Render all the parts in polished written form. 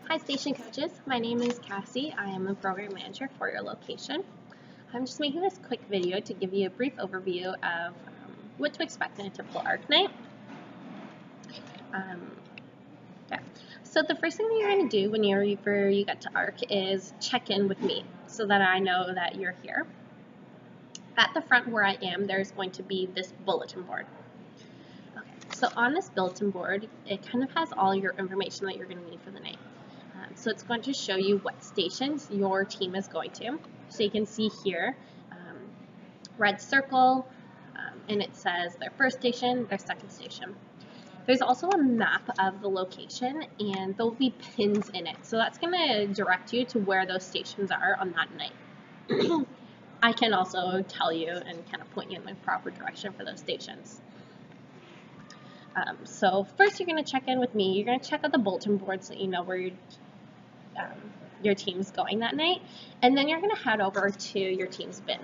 Hi Station Coaches, my name is Cassie. I am the Program Manager for your location. I'm just making this quick video to give you a brief overview of what to expect in a typical ARC night. So the first thing that you're going to do whenever you get to ARC is check in with me so that I know that you're here. At the front where I am, there's going to be this bulletin board. Okay, so on this bulletin board, it kind of has all your information that you're going to need for the night. So it's going to show you what stations your team is going to. So you can see here, red circle, and it says their first station, their second station. There's also a map of the location, and there'll be pins in it. So that's going to direct you to where those stations are on that night. I can also tell you and kind of point you in the proper direction for those stations. So first you're going to check in with me. You're going to check out the bulletin board so you know where your team's going that night, and then you're going to head over to your team's bin.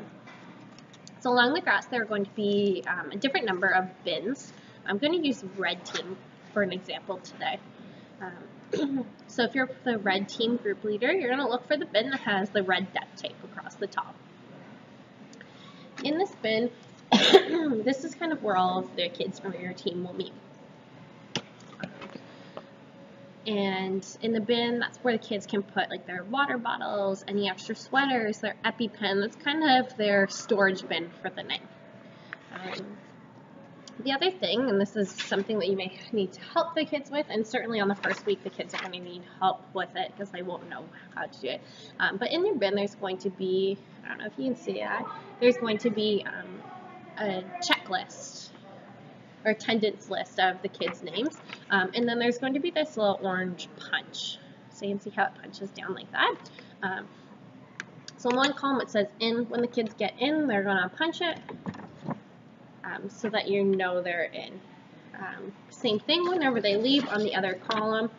So along the grass there are going to be a different number of bins. I'm going to use red team for an example today. So if you're the red team group leader, you're going to look for the bin that has the red duct tape across the top. In this bin, this is kind of where all of the kids from your team will meet. And in the bin, that's where the kids can put like their water bottles, any extra sweaters, their EpiPen. That's kind of their storage bin for the night. The other thing, and this is something that you may need to help the kids with, and certainly on the first week the kids are going to need help with it because they won't know how to do it. But in your bin there's going to be, I don't know if you can see that, there's going to be a checklist or attendance list of the kids' names, and then there's going to be this little orange punch. So you can see how it punches down like that. So in one column it says in. When the kids get in, they're going to punch it so that you know they're in. Same thing whenever they leave on the other column,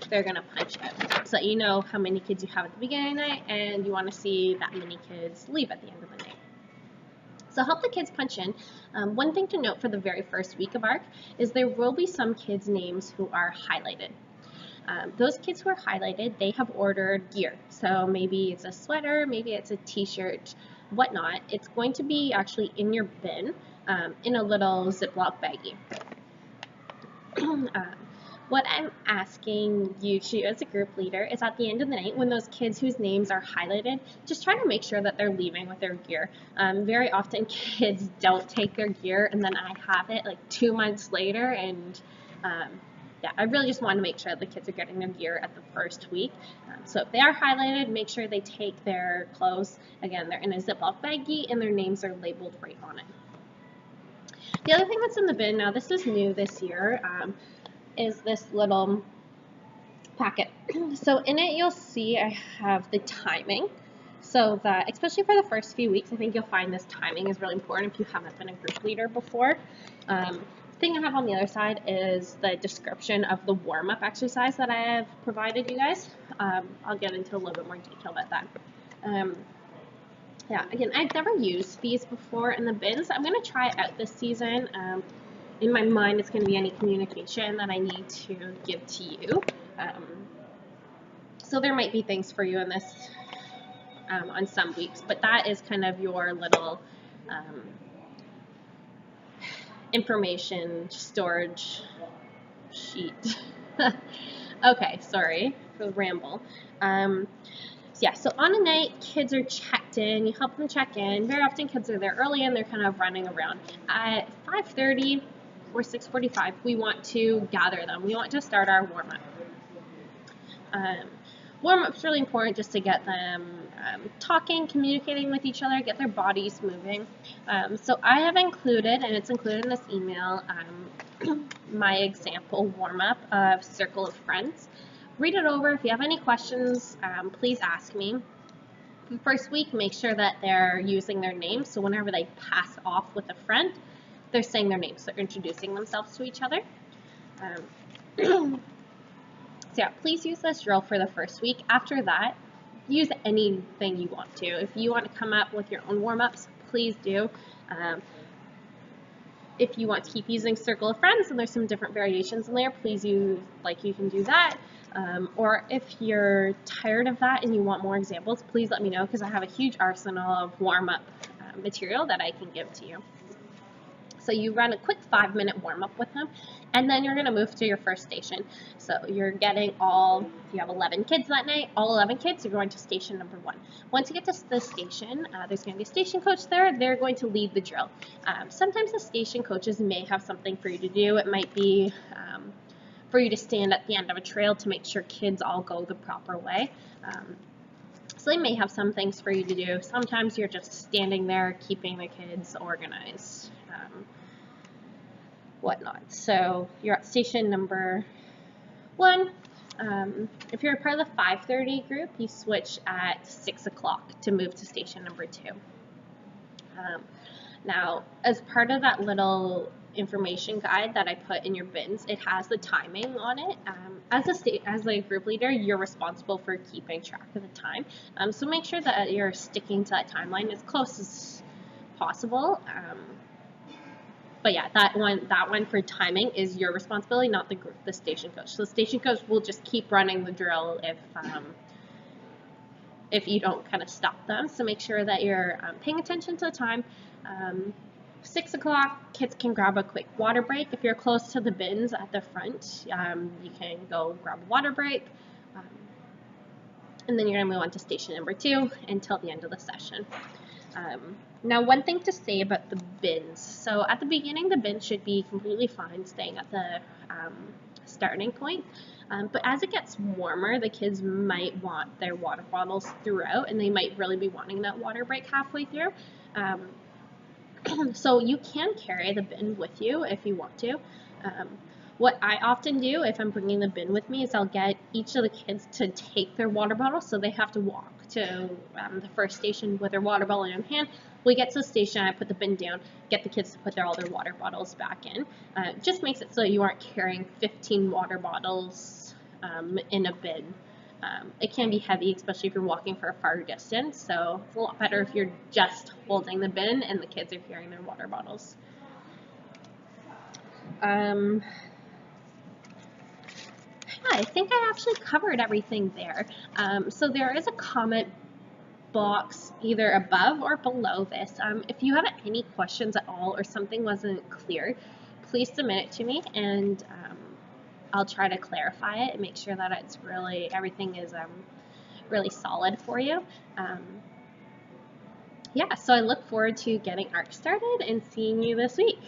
they're going to punch it so that you know how many kids you have at the beginning of the night and you want to see that many kids leave at the end of the night. So help the kids punch in. One thing to note for the very first week of ARC is there will be some kids' names who are highlighted. Those kids who are highlighted, they have ordered gear. So maybe it's a sweater, maybe it's a t-shirt, whatnot. It's going to be actually in your bin in a little Ziploc baggie. What I'm asking you to, as a group leader, is at the end of the night, when those kids whose names are highlighted, just try to make sure that they're leaving with their gear. Very often kids don't take their gear, and then I have it like 2 months later, and yeah, I really just want to make sure that the kids are getting their gear at the first week. So if they are highlighted, make sure they take their clothes. Again, they're in a Ziploc baggie, and their names are labeled right on it. The other thing that's in the bin, now this is new this year, is this little packet. So in it you'll see I have the timing, so that especially for the first few weeks I think you'll find this timing is really important if you haven't been a group leader before. The thing I have on the other side is the description of the warm-up exercise that I have provided you guys. I'll get into a little bit more detail about that. Yeah, again, I've never used these before in the bins. I'm going to try it out this season. In my mind, it's going to be any communication that I need to give to you. So there might be things for you in this on some weeks, but that is kind of your little information storage sheet. Okay, sorry for the ramble. Yeah, so on a night, kids are checked in, you help them check in. Very often kids are there early and they're kind of running around. At 5:30 or 6:45, we want to gather them. We want to start our warm-up. Warm-up's really important just to get them talking, communicating with each other, get their bodies moving. So I have included, and it's included in this email, my example warm-up of Circle of Friends. Read it over. If you have any questions, please ask me. The first week, make sure that they're using their names, so whenever they pass off with a friend, they're saying their names, so they're introducing themselves to each other. So yeah, please use this drill for the first week. After that, use anything you want to. If you want to come up with your own warm-ups, please do. If you want to keep using Circle of Friends, and there's some different variations in there, please use, you can do that. Or if you're tired of that and you want more examples, please let me know, because I have a huge arsenal of warm-up material that I can give to you. So you run a quick 5-minute warm-up with them, and then you're going to move to your first station. So you're getting if you have 11 kids that night, all 11 kids are going to station number 1. Once you get to the station, there's going to be a station coach there. They're going to lead the drill. Sometimes the station coaches may have something for you to do. It might be for you to stand at the end of a trail to make sure kids all go the proper way. So they may have some things for you to do. Sometimes you're just standing there keeping the kids organized, whatnot. So you're at station number 1. If you're a part of the 5:30 group, you switch at 6 o'clock to move to station number 2. Now, as part of that little information guide that I put in your bins, it has the timing on it. As a group leader, you're responsible for keeping track of the time. So make sure that you're sticking to that timeline as close as possible. But yeah, that one for timing is your responsibility, not the station coach. So the station coach will just keep running the drill if you don't kind of stop them. So make sure that you're paying attention to the time. 6 o'clock, kids can grab a quick water break. If you're close to the bins at the front, you can go grab a water break. And then you're going to move on to station number 2 until the end of the session. Now, one thing to say about the bins. So at the beginning, the bins should be completely fine staying at the starting point. But as it gets warmer, the kids might want their water bottles throughout, and they might really be wanting that water break halfway through. So you can carry the bin with you if you want to. What I often do if I'm bringing the bin with me is I'll get each of the kids to take their water bottle, so they have to walk to the first station with their water bottle in hand. We get to the station, I put the bin down, get the kids to put all their water bottles back in. It just makes it so you aren't carrying 15 water bottles in a bin. It can be heavy, especially if you're walking for a far distance, so it's a lot better if you're just holding the bin and the kids are carrying their water bottles. I think I actually covered everything there. So there is a comment box either above or below this. If you have any questions at all or something wasn't clear, please submit it to me, and I'll try to clarify it and make sure that it's everything is really solid for you. Yeah, so I look forward to getting ARC started and seeing you this week.